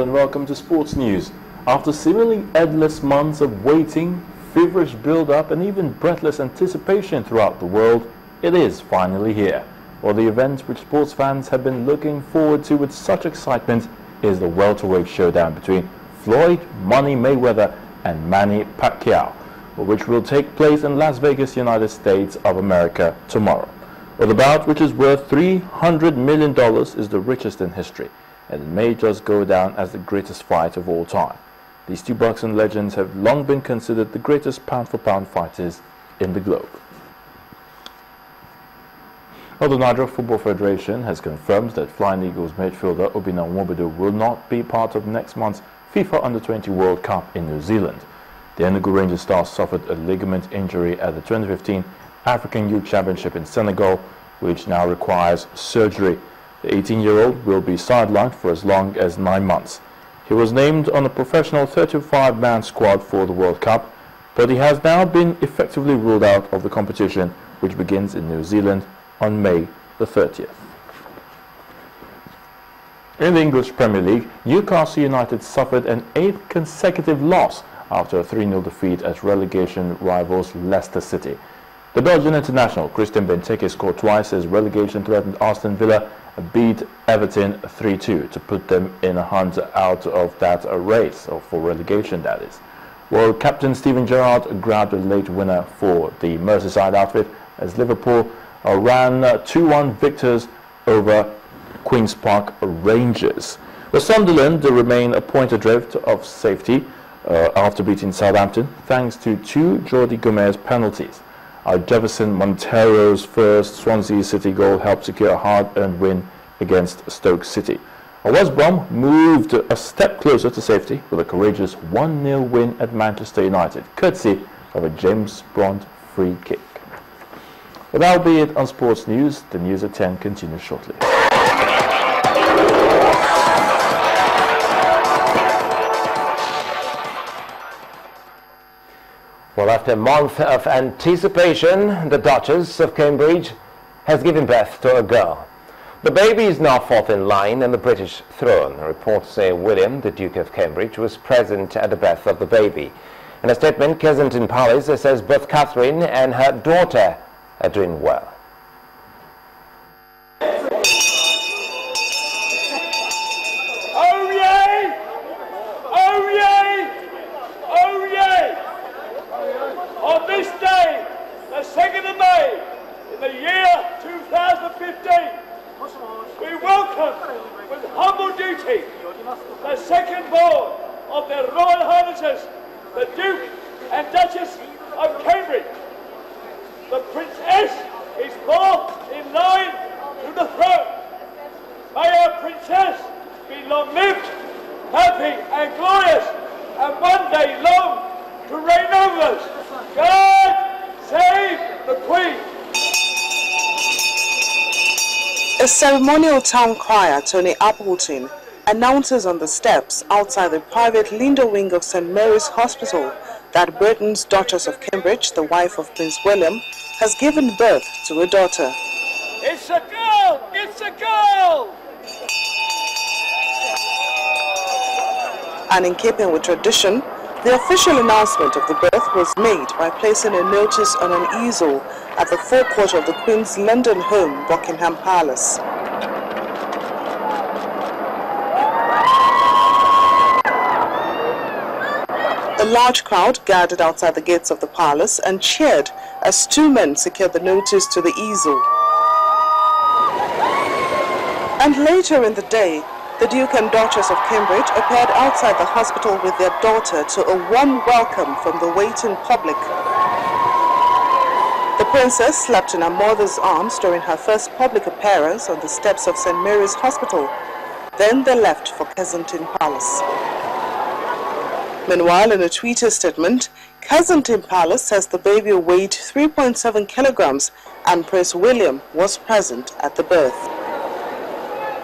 Hello and welcome to Sports News. After seemingly endless months of waiting, feverish build-up and even breathless anticipation throughout the world, it is finally here. Well, the event which sports fans have been looking forward to with such excitement is the welterweight showdown between Floyd Money Mayweather and Manny Pacquiao, which will take place in Las Vegas, United States of America tomorrow. Well, the bout, which is worth $300 million, is the richest in history, and it may just go down as the greatest fight of all time. These two boxing legends have long been considered the greatest pound-for-pound fighters in the globe. Well, the Nigeria Football Federation has confirmed that Flying Eagles midfielder Obinna Nwobodo will not be part of next month's FIFA Under-20 World Cup in New Zealand. The Enugu Rangers star suffered a ligament injury at the 2015 African Youth Championship in Senegal, which now requires surgery. The 18-year-old will be sidelined for as long as 9 months. He was named on a professional 35-man squad for the World Cup, but he has now been effectively ruled out of the competition, which begins in New Zealand on May the 30th. In the English Premier League, Newcastle United suffered an 8th consecutive loss after a 3-0 defeat at relegation rivals Leicester City. The Belgian international Christian Benteke scored twice as relegation threatened Aston Villa beat Everton 3-2 to put them in a hunt out of that race, or for relegation that is. Well, captain Steven Gerrard grabbed a late winner for the Merseyside outfit as Liverpool ran 2-1 victors over Queen's Park Rangers. Well, Sunderland remain a point adrift of safety after beating Southampton thanks to 2 Jordi Gomez penalties. Jefferson Montero's first Swansea City goal helped secure a hard-earned win against Stoke City. West Brom moved a step closer to safety with a courageous 1-0 win at Manchester United, courtesy of a James Bond free kick. Well, that'll be it on Sports News. The news at 10 continues shortly. Well, after a month of anticipation, the Duchess of Cambridge has given birth to a girl. The baby is now 4th in line on the British throne. Reports say William, the Duke of Cambridge, was present at the birth of the baby. In a statement, Kensington Palace says both Catherine and her daughter are doing well. On this day, the 2nd of May, in the year 2015, we welcome with humble duty the second born of their Royal Highnesses, the Duke and Duchess of Cambridge. The Princess is 4th in line to the throne. May our Princess be long-lived, happy and glorious, and one day long to reign over us. God save the Queen! A ceremonial town crier, Tony Appleton, announces on the steps outside the private Lindo wing of St. Mary's Hospital that Britain's Duchess of Cambridge, the wife of Prince William, has given birth to a daughter. It's a girl! It's a girl! And in keeping with tradition, the official announcement of the birth was made by placing a notice on an easel at the forecourt of the Queen's London home, Buckingham Palace. A large crowd gathered outside the gates of the palace and cheered as 2 men secured the notice to the easel. And later in the day, the Duke and Duchess of Cambridge appeared outside the hospital with their daughter to a warm welcome from the waiting public. The princess slept in her mother's arms during her first public appearance on the steps of St. Mary's Hospital. Then they left for Kensington Palace. Meanwhile, in a Twitter statement, Kensington Palace says the baby weighed 3.7 kilograms and Prince William was present at the birth.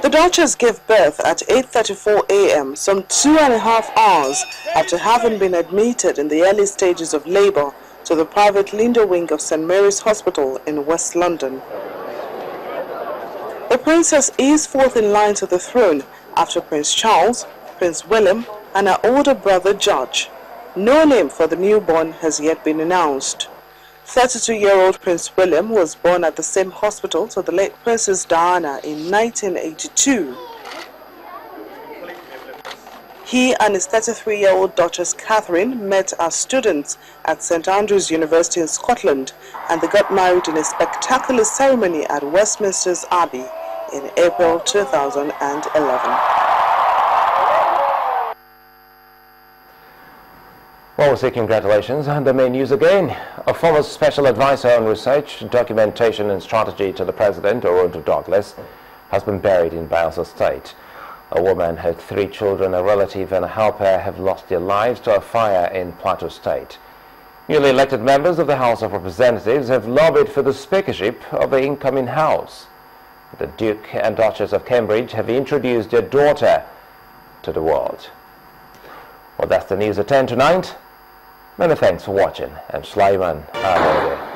The Duchess gave birth at 8:34 a.m., some 2.5 hours after having been admitted in the early stages of labor to the private Lindo wing of St. Mary's Hospital in West London. The princess is 4th in line to the throne after Prince Charles, Prince William, and her older brother George. No name for the newborn has yet been announced. 32-year-old Prince William was born at the same hospital to the late Princess Diana in 1982. He and his 33-year-old Duchess Catherine met as students at St Andrews University in Scotland, and they got married in a spectacular ceremony at Westminster Abbey in April 2011. Well, we say congratulations. And the main news again. A former special advisor on research, documentation and strategy to the President, Orondo Douglas, has been buried in Bayelsa State. A woman, her 3 children, a relative and a helper have lost their lives to a fire in Plateau State. Newly elected members of the House of Representatives have lobbied for the speakership of the incoming House. The Duke and Duchess of Cambridge have introduced their daughter to the world. Well, that's the news at 10 tonight. Many thanks for watching. I'm Sulaiman Ahmed.